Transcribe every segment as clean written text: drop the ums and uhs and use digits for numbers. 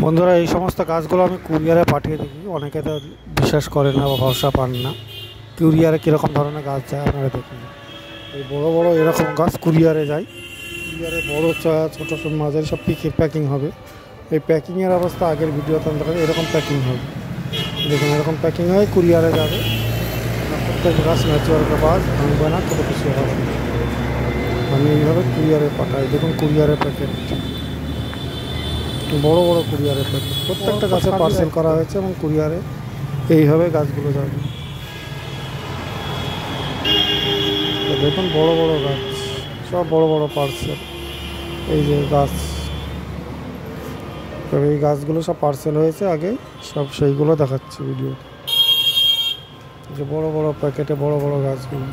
বন্ধুরা, এই সমস্ত গাছগুলো আমি কুরিয়ারে পাঠিয়ে দিই। অনেকে তো বিশ্বাস করে না বা ভরসা পান না। কুরিয়ারে কীরকম ধরনের গাছ যায় আপনারা দেখুন। এই বড় বড় এরকম গাছ কুরিয়ারে যায়। কুরিয়ারে বড় ছোটো সব মাঝারি সব প্যাকিং হবে। এই প্যাকিংয়ের অবস্থা আগের ভিডিওতে আমরা এরকম প্যাকিং হবে। দেখুন এরকম প্যাকিং হয়ে কুরিয়ারে যাবে। প্রত্যেক গাছ ম্যাচিওর গাছ ভাঙবে না, কোনো কিছু হবে না। আমি এইভাবে কুরিয়ারে পাঠাই। দেখুন কুরিয়ারের প্যাকেট, বড় বড় কুরিয়ারের প্যাকেট প্রত্যেকটা গাছে পার্সেল করা হয়েছে এবং কুরিয়ারে এইভাবে গাছগুলো যাবে। দেখুন বড় বড় গাছ, সব বড় বড় পার্সেল। এই যে গাছ, এই গাছগুলো সব পার্সেল হয়েছে আগে, সব সেইগুলো দেখাচ্ছি ভিডিও। যে বড় বড় প্যাকেটে বড় বড় গাছগুলো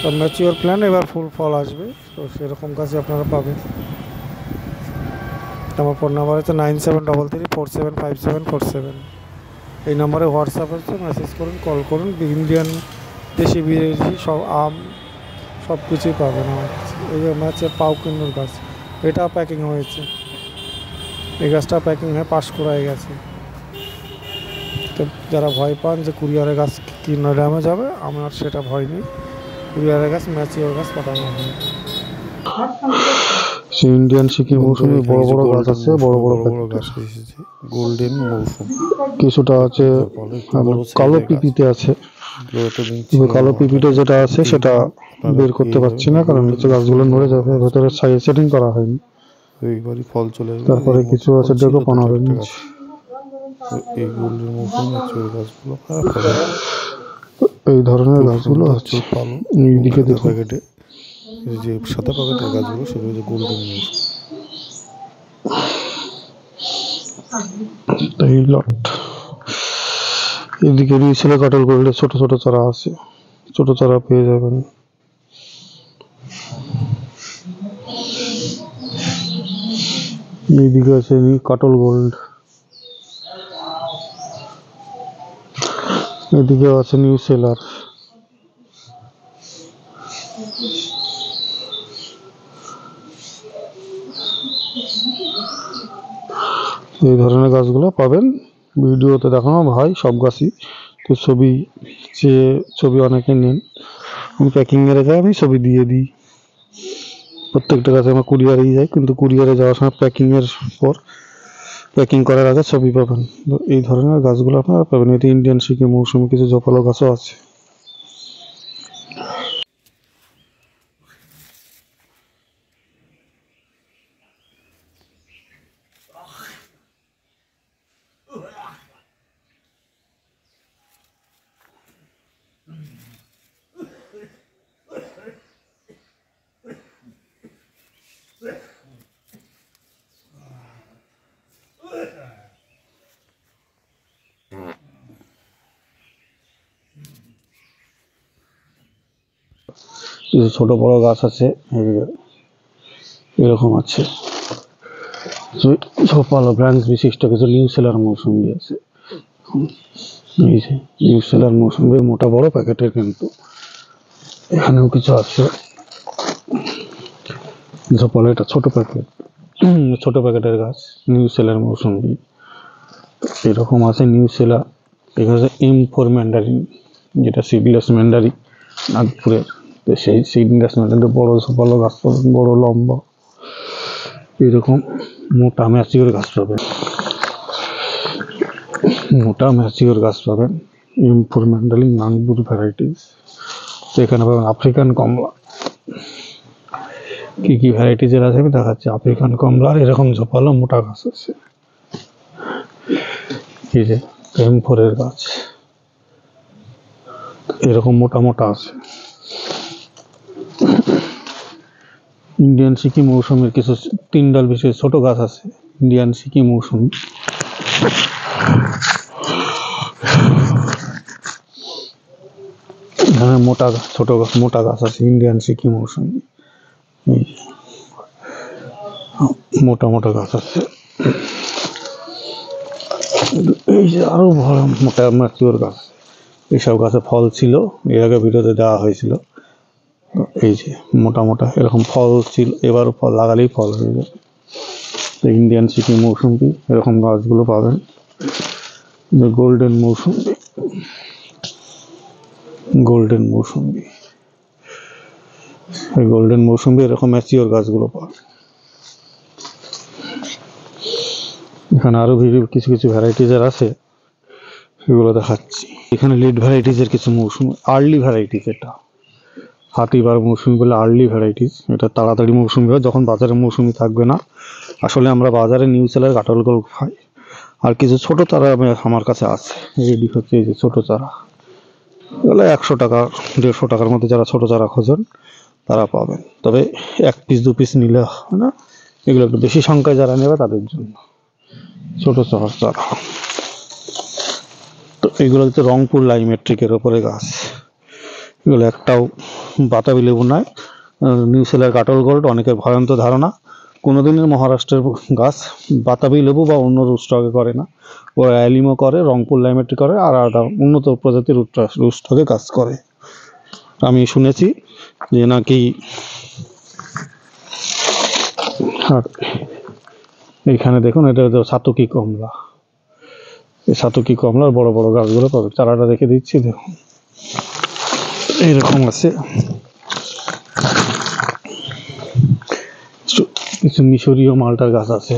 সব ম্যাচিওর প্ল্যান্ট, এবার ফুল ফল আসবে, তো সেরকম গাছই আপনারা পাবেন। আমার ফোন নাম্বার হচ্ছে 9733475747। এই নম্বরে হোয়াটসঅ্যাপ হচ্ছে, মেসেজ করুন, কল করুন। ইন্ডিয়ান দেশি বিদেশি সব আম সব কিছুই পাবেন আমার কাছে। এই যে হচ্ছে পাউকিন্নুর গাছ, এটা প্যাকিং হয়েছে। এই গাছটা প্যাকিং হয়ে পাঁশকুড়ায় গেছে। তো যারা ভয় পান যে কুরিয়ারে গাছ কিনে ড্যামেজ হবে, আমার সেটা ভয় নেই। কুরিয়ারের গাছ ম্যাচিওর গাছ পাঠানো হয়। ইন্ডিয়ান সিকিম মৌসুমি বড় বড় গাছ আছে, বড় বড় গাছ এসেছে। গোল্ডেন মৌসুম কিছুটা আছে, কালো পিপিতে আছে। কালো পিপিতে যেটা আছে সেটা বের করতে পারছি না, কারণ নিচে গাছগুলো নড়ে যাবে, ভেতরে সাইজ সেটিং করা হয়নি। এইবারই ফল চলে আসবে। তারপরে কিছু আছে দেখো 15 ইঞ্চ। এই গোল্ডেন মৌসুম ম্যাচিওর গাছগুলো এই ধরনের গাছগুলো আছে। এইদিকে দেখো প্যাকেটে যে সাদা প্যাকেটের গাছগুলো সেগুলো হচ্ছে গোল্ডেন মৌসুম। এই লট এদিকে রিসেলে কাটল করলে ছোট ছোট চারা আছে, ছোট চারা পেয়ে যাবেন। এইদিকে আছে কাটল গোল্ড, এদিকে আছে নিউ সেলার। এই ধরনের গাছগুলো পাবেন। ভিডিওতে দেখানো ভাই সব গাছই, তো ছবি অনেকে নেন, আমি প্যাকিং এর যায় আমি ছবি দিয়ে দিই। প্রত্যেকটা গাছে আমার কুরিয়ারেই যায়, কিন্তু কুরিয়ারে যাওয়ার সময় প্যাকিং করার আগে ছবি পাবেন। এই ধরনের গাছগুলো আপনারা পাবেন। এটি ইন্ডিয়ান সিকিম মৌসুমি কিছু জপালো গাছও আছে। কিছু ছোট বড় গাছ আছে, এরকম আছে। ঝোপালো ব্রাঞ্চ বিশিষ্ট কিছু নিউ সেলার মৌসুমি আছে। এই যে নিউ সেলার মৌসুমি মোটা বড় প্যাকেটের, কিন্তু এখানেও কিছু আছে। ঝোপালো এটা ছোট প্যাকেটের গাছ, নিউ সেলার মৌসুমি। এরকম আছে নিউ সেলার। এখানে M4 ম্যান্ডারিন, যেটা সিডলেস ম্যান্ডারি নাগপুরের। তো সেই সিডলেস ম্যান্ডারিন বড় ঝোপালো গাছ পাবেন, বড় লম্বা এরকম মোটা ম্যাচিওর গাছ পাবেন। M4 Mandarin Nagpur varieties. এখানে পাবেন আফ্রিকান কমলা। কি কি ভ্যারাইটিজের আছে আমি দেখাচ্ছি। আফ্রিকান কমলার এরকম ঝোপালো মোটা গাছ আছে। এই যে M4 এর গাছ এরকম মোটা মোটা আছে। ইন্ডিয়ান সিকিম মৌসুমের কিছু 3 ডাল বিশিষ্ট ছোট গাছ আছে। ইন্ডিয়ান সিকিম মৌসুম এখানে মোটা গাছ আছে। ইন্ডিয়ান সিকিম মৌসুম মোটা গাছ আছে। এই যে আরো বড় মোটা ম্যাচিওর গাছ, এইসব গাছে ফল ছিল, এর আগে ভিডিওতে দেওয়া হয়েছিল। এই যে মোটা এরকম ফল ছিল, এবারও ফল লাগালেই ফল হয়ে যাবে। ইন্ডিয়ান সিকি মৌসুম্বি এরকম গাছগুলো পাবেন। গোল্ডেন মৌসুম্বি, গোল্ডেন মৌসুম্বি, এই গোল্ডেন মৌসুম্বি এরকম ম্যাচিওর গাছগুলো পাবেন। এখানে আরো কিছু কিছু ভ্যারাইটিজের আছে, সেগুলো দেখাচ্ছি। এখানে লিড ভ্যারাইটিজের কিছু মৌসুমি, আর্লি ভ্যারাইটিস। এটা হাতিবার মৌসুমি বলে আর্লি ভ্যারাইটিস। এটা তাড়াতাড়ি মৌসুমি হয় যখন বাজারে মৌসুমি থাকবে না। আসলে আমরা বাজারে নিউ সেলার কাটল গোল্ড খাই। আর কিছু ছোট চারা আমার কাছে আছে রেডি হচ্ছে, এই যে ছোট চারা, এগুলো 100 টাকা 150 টাকার মধ্যে যারা ছোট চারা খোঁজেন তারা পাবেন। তবে 1 পিস 2 পিস নিলে হয় না, এগুলো একটু বেশি সংখ্যায় যারা নেবে তাদের জন্য ছোট চারা। তো এগুলো হচ্ছে রংপুর লাইমেট্রিকের ওপরে গাছ। এগুলো একটাও বাতাবি লেবু নয়, নিউ সেলার কাটল গোল্ড। অনেকের ভয়ন্ত ধারণা কোনোদিনের মহারাষ্ট্রের গাছ বাতাবি লেবু বা অন্য রুস্টকে করে না, ওরা অ্যালিমো করে, রংপুর লাইমেট্রিক করে, আর একটা উন্নত প্রজাতির রুস্টকে কাজ করে। আমি শুনেছি যে নাকি এইখানে দেখুন, এটা হচ্ছে সাতকি কমলা। এই সাতকি কমলার বড় বড় গাছগুলো পাবে। চারাটা রেখে দিচ্ছি, দেখুন এইরকম আছে। কিছু মিশরীয় মালটার গাছ আছে,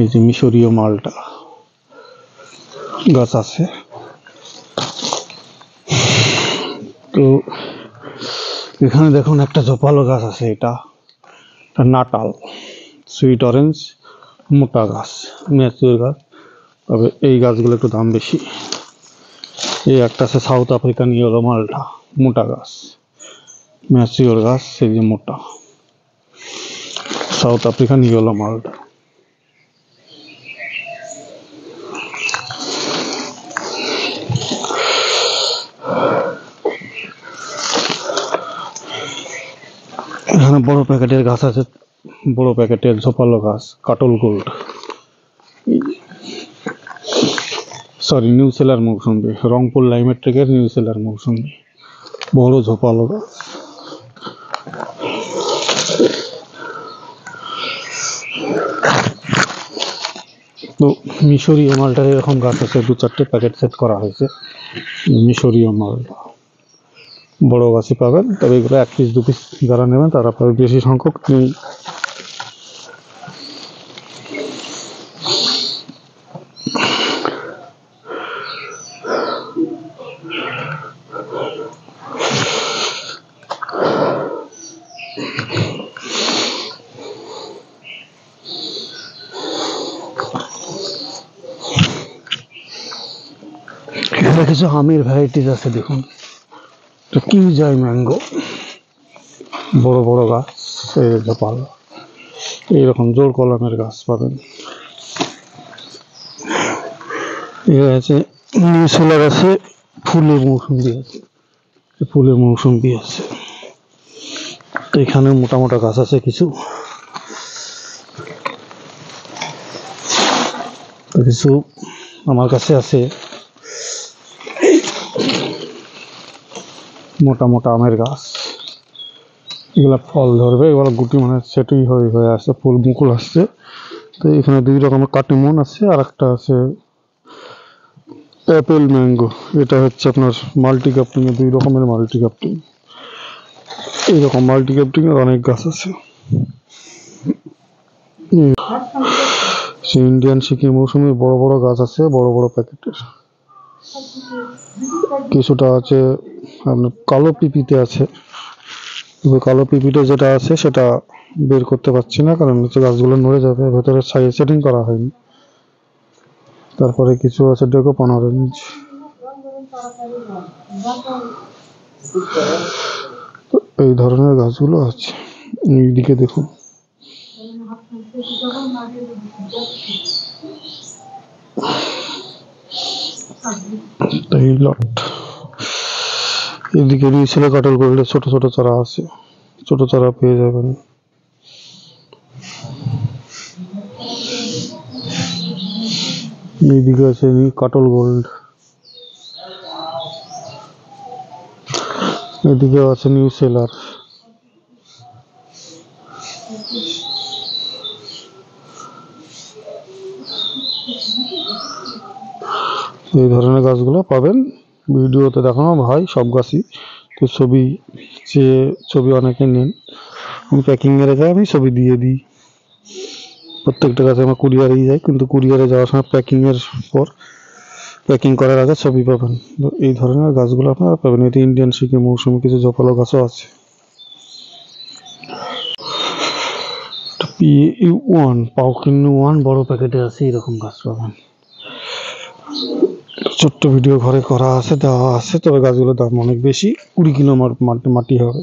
এই যে মিশরীয় মালটা গাছ আছে। তো এখানে দেখুন একটা ঝোপালো গাছ আছে, এটা নাটাল সুইট অরেঞ্জ, মোটা গাছ, ম্যাচিওর গাছ। তবে এই গাছগুলো একটু দাম বেশি। এই একটা আছে সাউথ আফ্রিকান ইয়েলো মালটা, মোটা গাছ, ম্যাচিওর গাছ, এই যে মোটা সাউথ আফ্রিকান ইয়েলো মালটা। এখানে বড় প্যাকেটের গাছ আছে, বড় প্যাকেটের ঝোপালো গাছ, কাটল গোল্ড, সরি নিউ সেলার মৌসুম্বি, রংপুর লাইমেট্রিকের নিউ সেলার মৌসুম্বি, বড় ঝোপালো গাছ। তো মিশরীয় মালটার এরকম গাছ আছে, 2-4টে প্যাকেট সেট করা হয়েছে। মিশরীয় মালটা বড় গাছই পাবেন, তবে এগুলো 1 পিস 2 পিস যারা নেবেন তারা পাবে, বেশি সংখ্যক নেই। এখানে কিছু আমের ভ্যারাইটিস আছে, দেখুন কিউজাই ম্যাঙ্গো, বড় বড় গাছ, ঝোপালো, এইরকম জোর কলমের গাছ পাবেন। আছে নিউ সেলার আছে, ফুলের মৌসুম্বি আছে, ফুলের মৌসুম্বি আছে। তো এখানে মোটা মোটা গাছ আছে কিছু, কিছু আমার কাছে আছে মোটা মোটা আমের গাছ। এগুলা ফল ধরবে, এগুলো গুটি মানে সেটই হয়ে আসছে, ফুল মুকুল আসছে। তো এখানে 2 রকমের কাটিমন আছে, আর একটা আছে অ্যাপেল ম্যাঙ্গো। এটা হচ্ছে আপনার মাল্টি কাপ্টিং এর, 2 রকমের মাল্টি কাপ্টিং। এইরকম মাল্টি কাপ্টিং এর অনেক গাছ আছে। ইন্ডিয়ান সিকি মৌসুমি বড় বড় গাছ আছে, বড় বড় প্যাকেটের। কিছুটা আছে আপনার কালো পিপিতে আছে, কালো পিপিতে যেটা আছে সেটা বের করতে পারছি না, কারণ হচ্ছে গাছগুলো নড়ে যাবে, ভেতরে সাইজ সেটিং করা হয়নি। তারপরে কিছু আছে ডেকোপন অরেঞ্জ। এই ধরনের গাছগুলো আছে। এইদিকে দেখুন, এই লট, এদিকে রিসেলে কাটল গোল্ডের ছোট ছোট চারা আছে, ছোট চারা পেয়ে যাবেন। এইদিকে আছে কাটল গোল্ড, এদিকে আছে নিউ সেলার। এই ধরনের গাছগুলো পাবেন। ভিডিওতে দেখানো হয় সব গাছই, তো ছবি অনেকে নেন, আমি প্যাকিং এর যায় আমি ছবি দিয়ে দিই। প্রত্যেকটা গাছে আমার কুরিয়ারেই যায়, কিন্তু কুরিয়ারে যাওয়ার সময় প্যাকিং করার আগে ছবি পাবেন। তো এই ধরনের গাছগুলো আপনারা পাবেন। এতে ইন্ডিয়ান শিখি, মৌসুমি কিছু জপালো গাছও আছে। PU1 পাউকিন 1 বড় প্যাকেটে আছে, এরকম গাছ পাবেন। ছোট্ট ভিডিও ঘরে করা আছে, দেওয়া আছে, তবে গাছগুলোর দাম অনেক বেশি, 20 কিলো মাটি হবে।